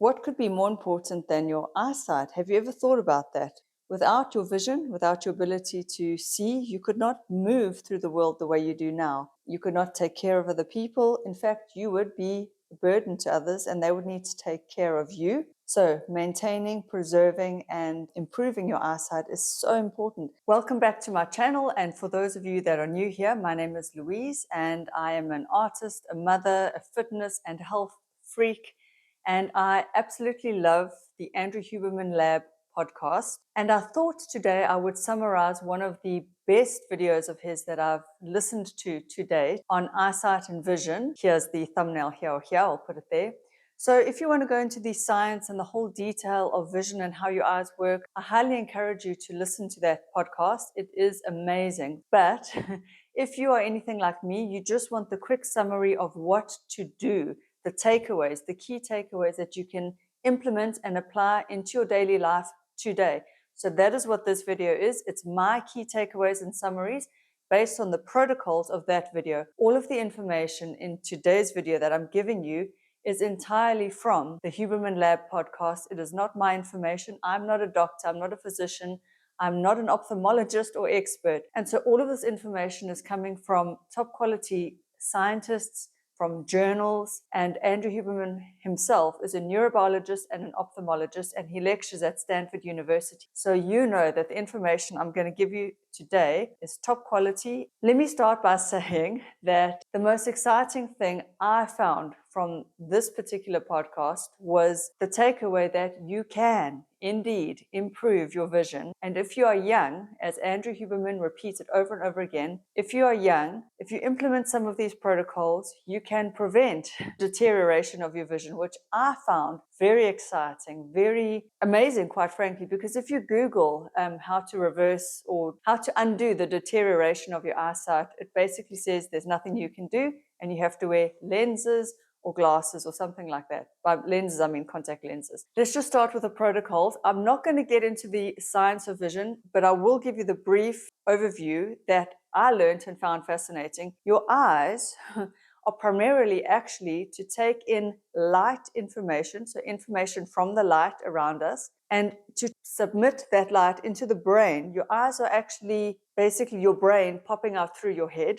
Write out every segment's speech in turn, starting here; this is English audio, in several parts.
What could be more important than your eyesight? Have you ever thought about that? Without your vision, without your ability to see, you could not move through the world the way you do now. You could not take care of other people. In fact, you would be a burden to others and they would need to take care of you. So maintaining, preserving, and improving your eyesight is so important. Welcome back to my channel. And for those of you that are new here, my name is Louise and I am an artist, a mother, a fitness and health freak. And I absolutely love the Andrew Huberman Lab Podcast. And I thought today I would summarize one of the best videos of his that I've listened to date on Eyesight and Vision. Here's the thumbnail here, I'll put it there. So if you want to go into the science and the whole detail of vision and how your eyes work, I highly encourage you to listen to that podcast. It is amazing. But if you are anything like me, you just want the quick summary of what to do, the takeaways, the key takeaways that you can implement and apply into your daily life today. So that is what this video is. It's my key takeaways and summaries based on the protocols of that video. All of the information in today's video that I'm giving you is entirely from the Huberman Lab Podcast. It is not my information. I'm not a doctor. I'm not a physician. I'm not an ophthalmologist or expert. And so all of this information is coming from top quality scientists, from journals, and Andrew Huberman himself is a neurobiologist and an ophthalmologist, and he lectures at Stanford University. So you know that the information I'm going to give you today is top quality. Let me start by saying that the most exciting thing I found from this particular podcast was the takeaway that you can indeed improve your vision. And if you are young, as Andrew Huberman repeats it over and over again, if you are young, if you implement some of these protocols, you can prevent deterioration of your vision, which I found very exciting, very amazing, quite frankly, because if you Google how to reverse or how to undo the deterioration of your eyesight, it basically says there's nothing you can do and you have to wear lenses or glasses or something like that. By lenses, I mean contact lenses. Let's just start with the protocols. I'm not going to get into the science of vision, but I will give you the brief overview that I learned and found fascinating. Your eyes are primarily actually to take in light information, so information from the light around us, and to submit that light into the brain. Your eyes are actually basically your brain popping out through your head.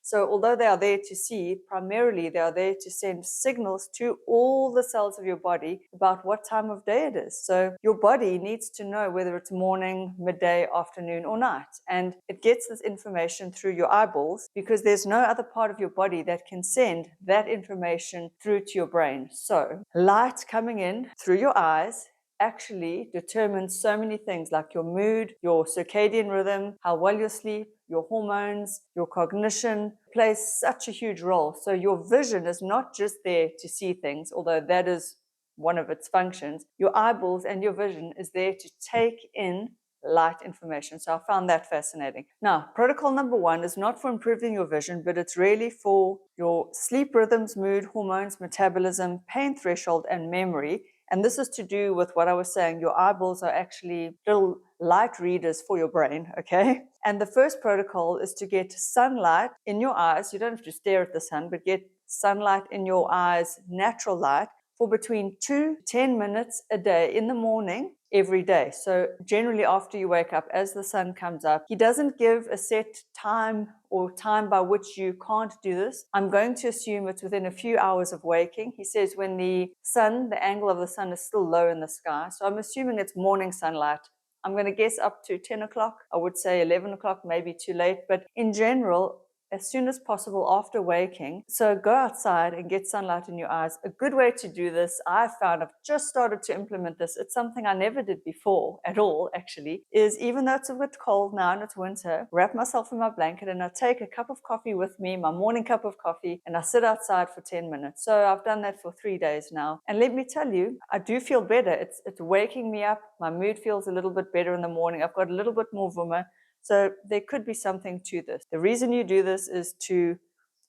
So although they are there to see, primarily they are there to send signals to all the cells of your body about what time of day it is. So your body needs to know whether it's morning, midday, afternoon, or night. And it gets this information through your eyeballs because there's no other part of your body that can send that information through to your brain. So light coming in through your eyes actually determines so many things like your mood, your circadian rhythm, how well you sleep, your hormones, your cognition plays such a huge role. So your vision is not just there to see things, although that is one of its functions. Your eyeballs and your vision is there to take in light information. So I found that fascinating. Now, protocol number 1 is not for improving your vision, but it's really for your sleep rhythms, mood, hormones, metabolism, pain threshold, and memory. And this is to do with what I was saying. Your eyeballs are actually little light readers for your brain, okay? And the first protocol is to get sunlight in your eyes. You don't have to stare at the sun, but get sunlight in your eyes, natural light, for between 2 to 10 minutes a day in the morning, every day. So generally after you wake up, as the sun comes up, he doesn't give a set time or time by which you can't do this. I'm going to assume it's within a few hours of waking. He says when the sun, the angle of the sun is still low in the sky. So I'm assuming it's morning sunlight. I'm going to guess up to 10 o'clock. I would say 11 o'clock, maybe too late. But in general, as soon as possible after waking. So go outside and get sunlight in your eyes. A good way to do this, I've found, I've just started to implement this. It's something I never did before at all, actually, is even though it's a bit cold now and it's winter, wrap myself in my blanket and I take a cup of coffee with me, my morning cup of coffee, and I sit outside for 10 minutes. So I've done that for 3 days now. And let me tell you, I do feel better. It's waking me up. My mood feels a little bit better in the morning. I've got a little bit more vuma. So there could be something to this. The reason you do this is to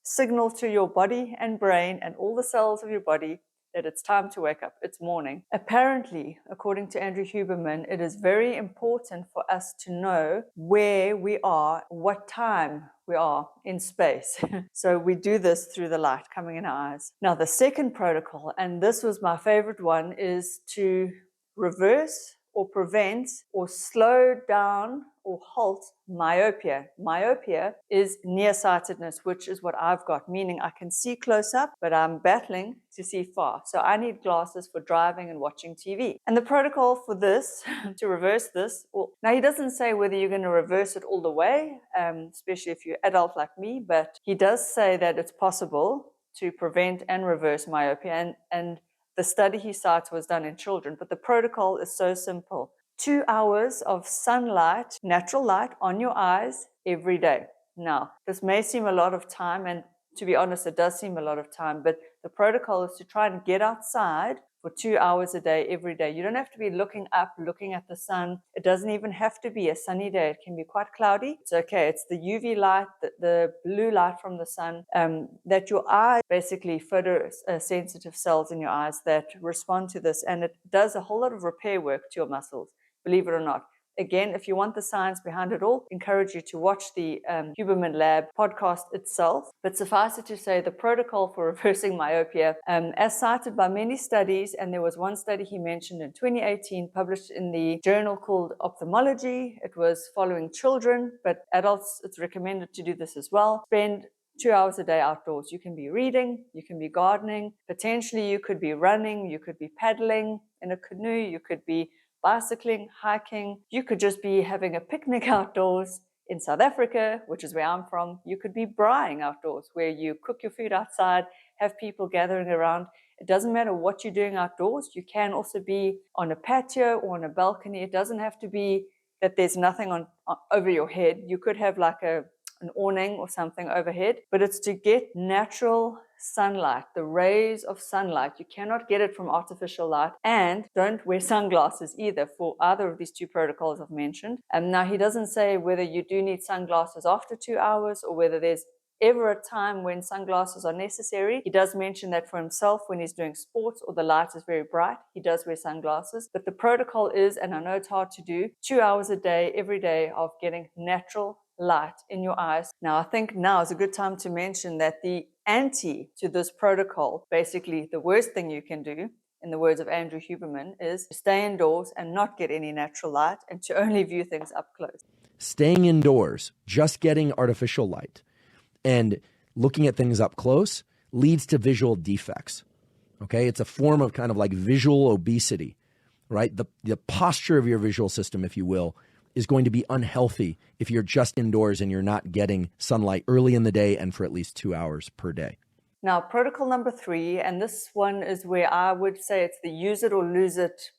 signal to your body and brain and all the cells of your body that it's time to wake up. It's morning. Apparently, according to Andrew Huberman, it is very important for us to know where we are, what time we are in space. So we do this through the light coming in our eyes. Now, the second protocol, and this was my favorite one, is to reverse or prevent or slow down or halt myopia. Myopia is nearsightedness, which is what I've got, meaning I can see close up, but I'm battling to see far. So I need glasses for driving and watching TV. And the protocol for this, to reverse this, now he doesn't say whether you're going to reverse it all the way, especially if you're adult like me, but he does say that it's possible to prevent and reverse myopia. And the study he cites was done in children, but the protocol is so simple. 2 hours of sunlight, natural light on your eyes every day. Now, this may seem a lot of time, and to be honest, it does seem a lot of time, but the protocol is to try and get outside for 2 hours a day, every day. You don't have to be looking up, looking at the sun. It doesn't even have to be a sunny day. It can be quite cloudy. It's okay. It's the UV light, the blue light from the sun, that your eyes, basically photosensitive cells in your eyes that respond to this. And it does a whole lot of repair work to your muscles, believe it or not. Again, if you want the science behind it all, I encourage you to watch the Huberman Lab podcast itself. But suffice it to say, the protocol for reversing myopia, as cited by many studies, and there was one study he mentioned in 2018, published in the journal called Ophthalmology. It was following children, but adults, it's recommended to do this as well. Spend 2 hours a day outdoors. You can be reading, you can be gardening, potentially you could be running, you could be paddling in a canoe, you could be bicycling, hiking. You could just be having a picnic outdoors in South Africa, which is where I'm from. You could be braaiing outdoors, where you cook your food outside, have people gathering around. It doesn't matter what you're doing outdoors. You can also be on a patio or on a balcony. It doesn't have to be that there's nothing on over your head. You could have like an awning or something overhead, but it's to get natural sunlight, the rays of sunlight. You cannot get it from artificial light, and don't wear sunglasses either for either of these two protocols I've mentioned. Now, he doesn't say whether you do need sunglasses after 2 hours or whether there's ever a time when sunglasses are necessary. He does mention that for himself when he's doing sports or the light is very bright, he does wear sunglasses. But the protocol is, and I know it's hard to do, 2 hours a day, every day, of getting natural light in your eyes. Now, I think now is a good time to mention that the anti to this protocol, basically the worst thing you can do, in the words of Andrew Huberman, is to stay indoors and not get any natural light and to only view things up close. Staying indoors, just getting artificial light and looking at things up close leads to visual defects. Okay, it's a form of kind of like visual obesity, right? The posture of your visual system, if you will, is going to be unhealthy if you're just indoors and you're not getting sunlight early in the day and for at least 2 hours per day. Now, protocol number 3, and this one is where I would say it's the use it or lose it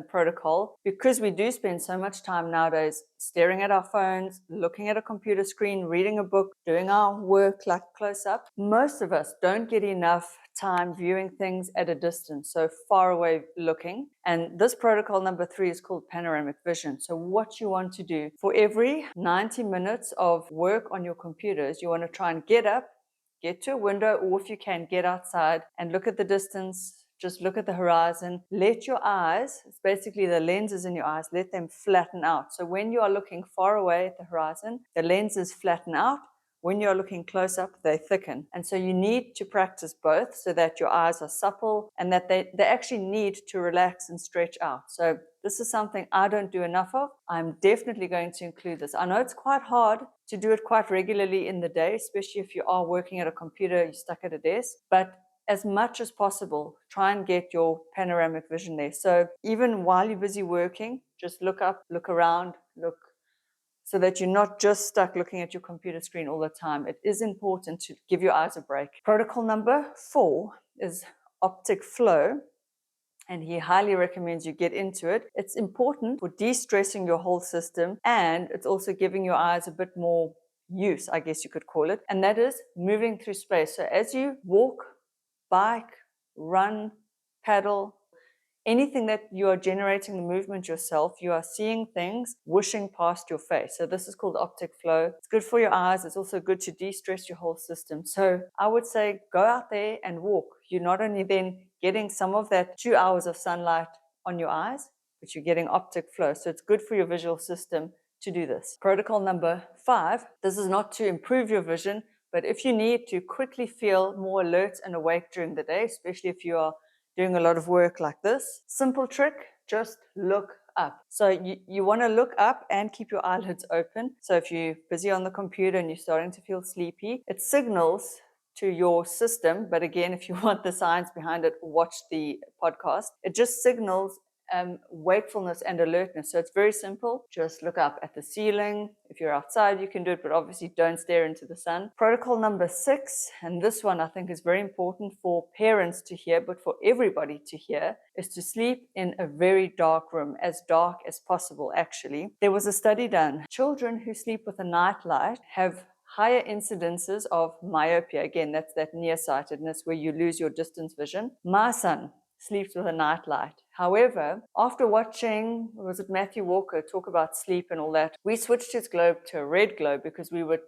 protocol, because we do spend so much time nowadays staring at our phones, looking at a computer screen, reading a book, doing our work like close up. Most of us don't get enough time viewing things at a distance, so far away looking. And this protocol number 3 is called Panoramic Vision. So what you want to do for every 90 minutes of work on your computers, you want to try and get up, get to a window, or if you can, get outside and look at the distance. Just look at the horizon. Let your eyes, it's basically the lenses in your eyes, let them flatten out. So when you are looking far away at the horizon, the lenses flatten out. When you're looking close up, they thicken. And so you need to practice both so that your eyes are supple and that they actually need to relax and stretch out. So this is something I don't do enough of. I'm definitely going to include this. I know it's quite hard to do it quite regularly in the day, especially if you are working at a computer, you're stuck at a desk. But as much as possible, try and get your panoramic vision there. So even while you're busy working, just look up, look around, look, so that you're not just stuck looking at your computer screen all the time. It is important to give your eyes a break. Protocol number 4 is Optic Flow, and he highly recommends you get into it. It's important for de-stressing your whole system, and it's also giving your eyes a bit more use, I guess you could call it, and that is moving through space. So as you walk, bike, run, paddle, anything that you are generating the movement yourself, you are seeing things whooshing past your face. So this is called optic flow. It's good for your eyes. It's also good to de-stress your whole system. So I would say go out there and walk. You're not only then getting some of that 2 hours of sunlight on your eyes, but you're getting optic flow. So it's good for your visual system to do this. Protocol number 5, this is not to improve your vision, but if you need to quickly feel more alert and awake during the day, especially if you are doing a lot of work like this, simple trick, just look up. So you want to look up and keep your eyelids open. So if you're busy on the computer and you're starting to feel sleepy, it signals to your system. But again, if you want the science behind it, watch the podcast. It just signals wakefulness and alertness. So it's very simple. Just look up at the ceiling. If you're outside, you can do it, but obviously don't stare into the sun. Protocol number 6, and this one I think is very important for parents to hear, but for everybody to hear, is to sleep in a very dark room, as dark as possible, actually. There was a study done. Children who sleep with a night light have higher incidences of myopia. Again, that's that nearsightedness where you lose your distance vision. My son sleeps with a night light. However, after watching, was it Matthew Walker, talk about sleep and all that, we switched his globe to a red globe because we were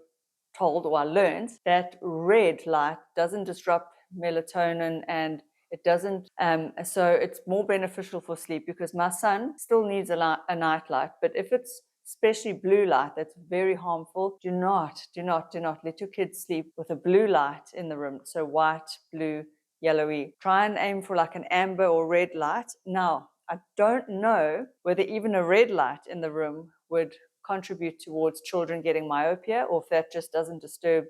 told, or I learned, that red light doesn't disrupt melatonin and it doesn't, so it's more beneficial for sleep because my son still needs a night light, but if it's especially blue light, that's very harmful. Do not let your kids sleep with a blue light in the room. So white, blue, yellowy. Try and aim for like an amber or red light. Now, I don't know whether even a red light in the room would contribute towards children getting myopia, or if that just doesn't disturb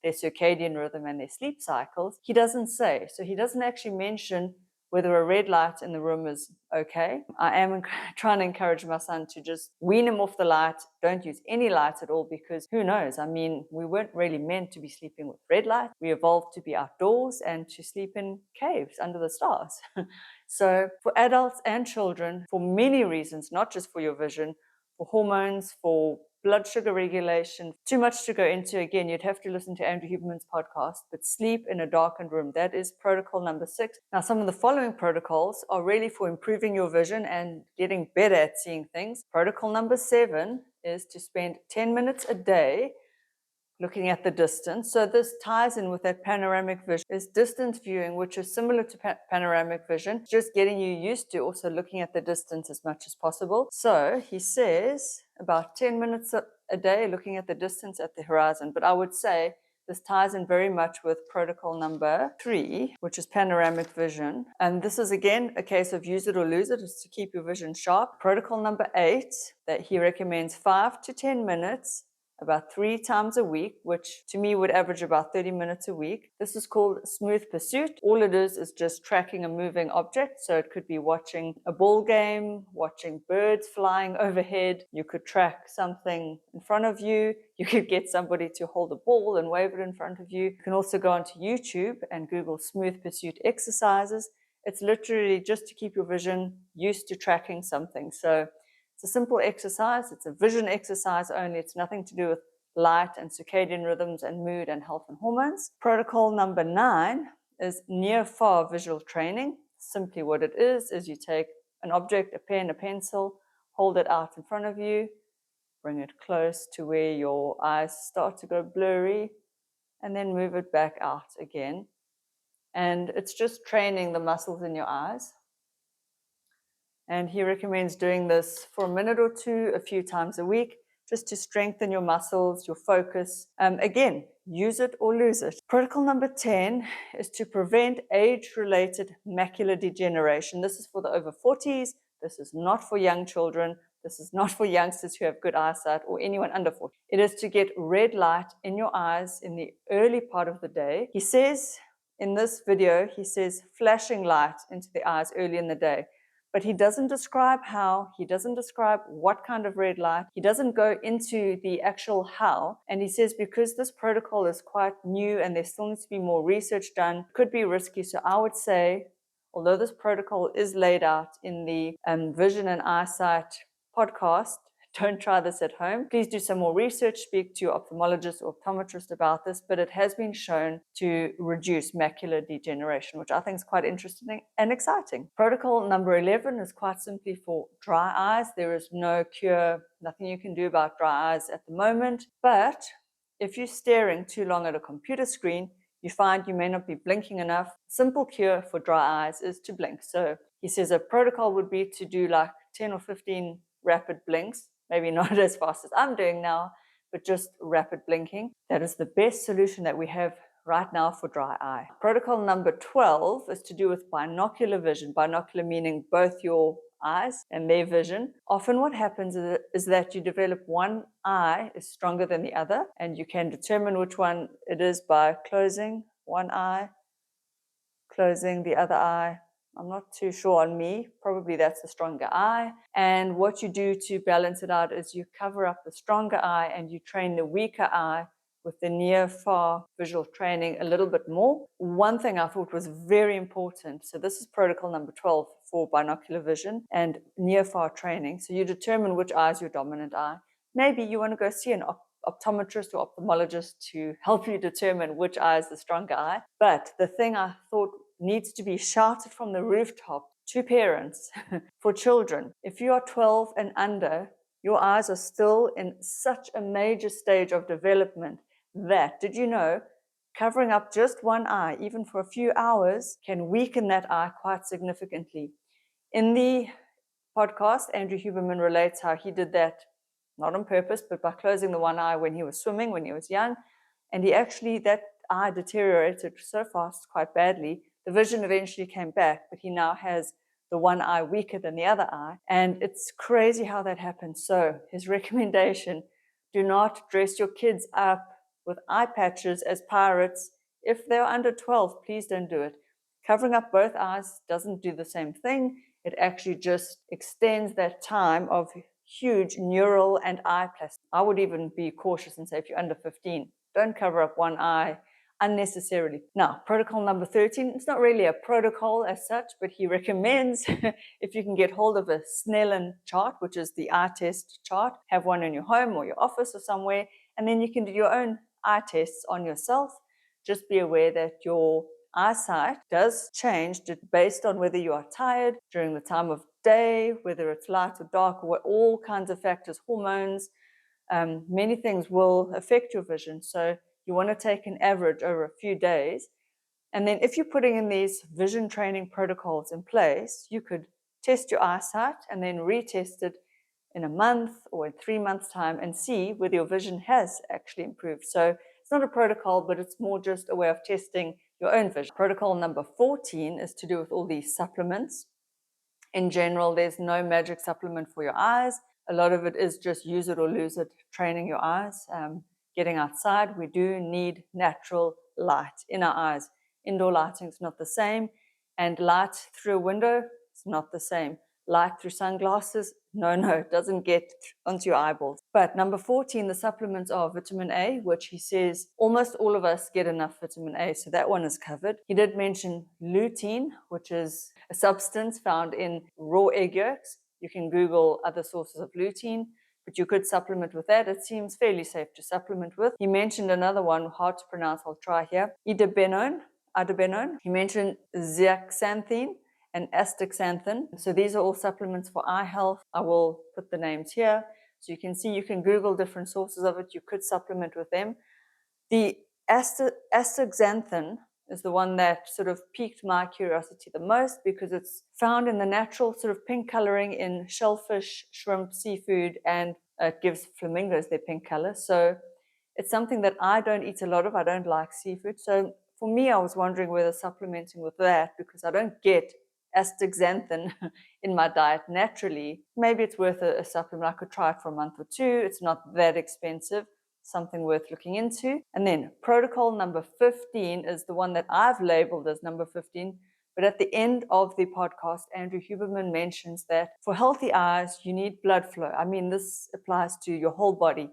their circadian rhythm and their sleep cycles. He doesn't say. So he doesn't actually mention whether a red light in the room is okay. I am trying to encourage my son to just wean him off the light. Don't use any lights at all, because who knows? I mean, we weren't really meant to be sleeping with red light. We evolved to be outdoors and to sleep in caves under the stars. So for adults and children, for many reasons, not just for your vision, for hormones, for blood sugar regulation, too much to go into. Again, you'd have to listen to Andrew Huberman's podcast, but sleep in a darkened room, that is protocol number 6. Now, some of the following protocols are really for improving your vision and getting better at seeing things. Protocol number 7 is to spend 10 minutes a day looking at the distance. So this ties in with that panoramic vision, is distance viewing, which is similar to panoramic vision, just getting you used to also looking at the distance as much as possible. So he says about 10 minutes a day looking at the distance at the horizon. But I would say this ties in very much with protocol number 3, which is panoramic vision. And this is, again, a case of use it or lose it, is to keep your vision sharp. Protocol number 8, that he recommends 5 to 10 minutes about 3 times a week, which to me would average about 30 minutes a week. This is called smooth pursuit. All it is just tracking a moving object. So it could be watching a ball game, watching birds flying overhead. You could track something in front of you. You could get somebody to hold a ball and wave it in front of you. You can also go onto YouTube and Google smooth pursuit exercises. It's literally just to keep your vision used to tracking something. So it's a simple exercise. It's a vision exercise only. It's nothing to do with light and circadian rhythms and mood and health and hormones. Protocol number 9 is near-far visual training. Simply what it is you take an object, a pen, a pencil, hold it out in front of you, bring it close to where your eyes start to go blurry, and then move it back out again. And it's just training the muscles in your eyes. And he recommends doing this for a minute or two, a few times a week, just to strengthen your muscles, your focus. Again, use it or lose it. Protocol number 10 is to prevent age-related macular degeneration. This is for the over 40s. This is not for young children. This is not for youngsters who have good eyesight or anyone under 40. It is to get red light in your eyes in the early part of the day. He says in this video, he says flashing light into the eyes early in the day. But he doesn't describe how, he doesn't describe what kind of red light, he doesn't go into the actual how. And he says because this protocol is quite new and there still needs to be more research done, it could be risky. So I would say, although this protocol is laid out in the Vision and Eyesight podcast, don't try this at home. Please do some more research, speak to your ophthalmologist or optometrist about this, but it has been shown to reduce macular degeneration, which I think is quite interesting and exciting. Protocol number 11 is quite simply for dry eyes. There is no cure, nothing you can do about dry eyes at the moment, but if you're staring too long at a computer screen, you find you may not be blinking enough, simple cure for dry eyes is to blink. So he says a protocol would be to do like 10 or 15 rapid blinks, maybe not as fast as I'm doing now, but just rapid blinking. That is the best solution that we have right now for dry eye. Protocol number 12 is to do with binocular vision. Binocular meaning both your eyes and their vision. Often what happens is that you develop one eye is stronger than the other, and you can determine which one it is by closing one eye, closing the other eye. I'm not too sure on me. Probably that's the stronger eye. And what you do to balance it out is you cover up the stronger eye and you train the weaker eye with the near-far visual training a little bit more. One thing I thought was very important, so this is protocol number 12 for binocular vision and near-far training. So you determine which eye is your dominant eye. Maybe you want to go see an optometrist or ophthalmologist to help you determine which eye is the stronger eye. But the thing I thought needs to be shouted from the rooftop to parents for children. If you are 12 and under, your eyes are still in such a major stage of development that, did you know, covering up just one eye, even for a few hours, can weaken that eye quite significantly. In the podcast, Andrew Huberman relates how he did that, not on purpose, but by closing the one eye when he was swimming, when he was young. And that eye deteriorated so fast, quite badly. The vision eventually came back, but he now has the one eye weaker than the other eye. And it's crazy how that happens. So his recommendation, do not dress your kids up with eye patches as pirates. If they're under 12, please don't do it. Covering up both eyes doesn't do the same thing. It actually just extends that time of huge neural and eye plasticity. I would even be cautious and say if you're under 15, don't cover up one eye unnecessarily. Now, protocol number 13, it's not really a protocol as such, but he recommends if you can get hold of a Snellen chart, which is the eye test chart, have one in your home or your office or somewhere, and then you can do your own eye tests on yourself. Just be aware that your eyesight does change based on whether you are tired during the time of day, whether it's light or dark, or all kinds of factors, hormones, many things will affect your vision. So you want to take an average over a few days. And then if you're putting in these vision training protocols in place, you could test your eyesight and then retest it in a month or in 3 months' time and see whether your vision has actually improved. So it's not a protocol, but it's more just a way of testing your own vision. Protocol number 14 is to do with all these supplements. In general, there's no magic supplement for your eyes. A lot of it is just use it or lose it, training your eyes. Getting outside, we do need natural light in our eyes. Indoor lighting is not the same, and light through a window is not the same. Light through sunglasses, no, it doesn't get onto your eyeballs. But number 14, the supplements are vitamin A, which he says almost all of us get enough vitamin A, so that one is covered. He did mention lutein, which is a substance found in raw egg yolks. You can Google other sources of lutein, but you could supplement with that. It seems fairly safe to supplement with. He mentioned another one, hard to pronounce, I'll try here, idabenone. He mentioned zeaxanthin and astaxanthin. So these are all supplements for eye health. I will put the names here. So you can see, you can Google different sources of it. You could supplement with them. The astaxanthin is the one that sort of piqued my curiosity the most because it's found in the natural sort of pink coloring in shellfish, shrimp, seafood, and it gives flamingos their pink color. So it's something that I don't eat a lot of. I don't like seafood. So for me, I was wondering whether supplementing with that, because I don't get astaxanthin in my diet naturally, maybe it's worth a supplement. I could try it for a month or two. It's not that expensive. Something worth looking into. And then protocol number 15 is the one that I've labeled as number 15. But at the end of the podcast, Andrew Huberman mentions that for healthy eyes, you need blood flow. I mean, this applies to your whole body.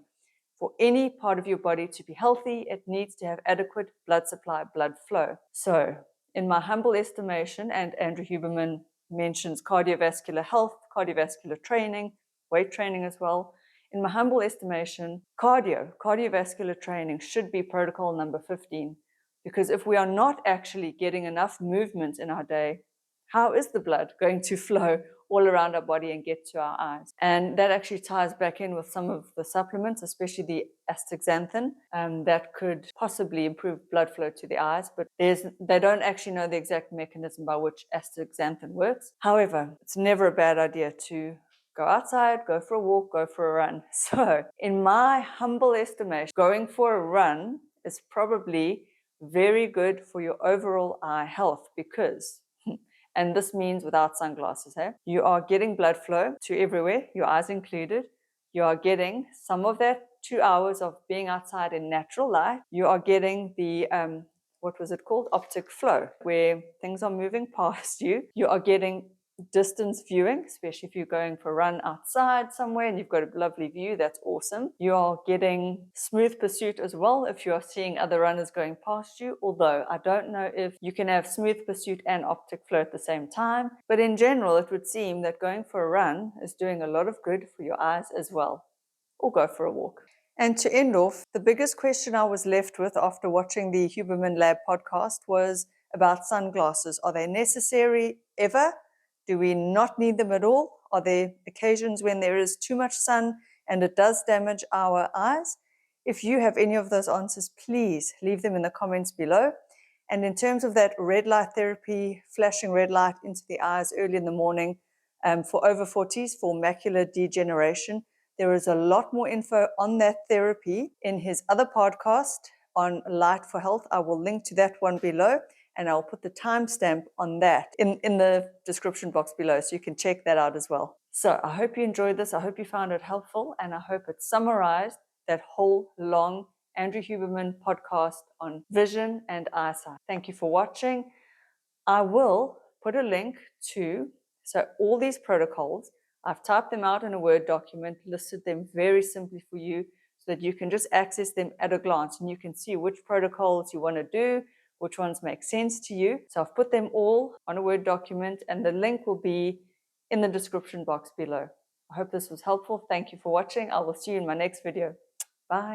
For any part of your body to be healthy, it needs to have adequate blood supply, blood flow. So, in my humble estimation, and Andrew Huberman mentions cardiovascular health, cardiovascular training, weight training as well. In my humble estimation, cardiovascular training should be protocol number 15. Because if we are not actually getting enough movement in our day, how is the blood going to flow all around our body and get to our eyes. And that actually ties back in with some of the supplements, especially the astaxanthin, that could possibly improve blood flow to the eyes, but they don't actually know the exact mechanism by which astaxanthin works. However, it's never a bad idea to go outside, go for a walk, go for a run. So in my humble estimation, going for a run is probably very good for your overall eye health because, and this means without sunglasses, you are getting blood flow to everywhere, your eyes included. You are getting some of that 2 hours of being outside in natural light. You are getting the, what was it called? Optic flow, where things are moving past you. You are getting distance viewing, especially if you're going for a run outside somewhere and you've got a lovely view. That's awesome. You are getting smooth pursuit as well if you are seeing other runners going past you, although I don't know if you can have smooth pursuit and optic flow at the same time, but in general it would seem that going for a run is doing a lot of good for your eyes as well, or go for a walk. And to end off, the biggest question I was left with after watching the Huberman Lab podcast was about sunglasses. Are they necessary ever? Do we not need them at all? Are there occasions when there is too much sun and it does damage our eyes? If you have any of those answers, please leave them in the comments below. And in terms of that red light therapy, flashing red light into the eyes early in the morning, for over 40s, for macular degeneration, there is a lot more info on that therapy in his other podcast on Light for Health. I will link to that one below, and I'll put the timestamp on that in the description box below, so you can check that out as well. So I hope you enjoyed this. I hope you found it helpful, and I hope it summarized that whole long Andrew Huberman podcast on vision and eyesight. Thank you for watching. I will put a link to, so all these protocols, I've typed them out in a Word document, listed them very simply for you so that you can just access them at a glance and you can see which protocols you want to do, which ones make sense to you. So I've put them all on a Word document and the link will be in the description box below. I hope this was helpful. Thank you for watching. I will see you in my next video. Bye.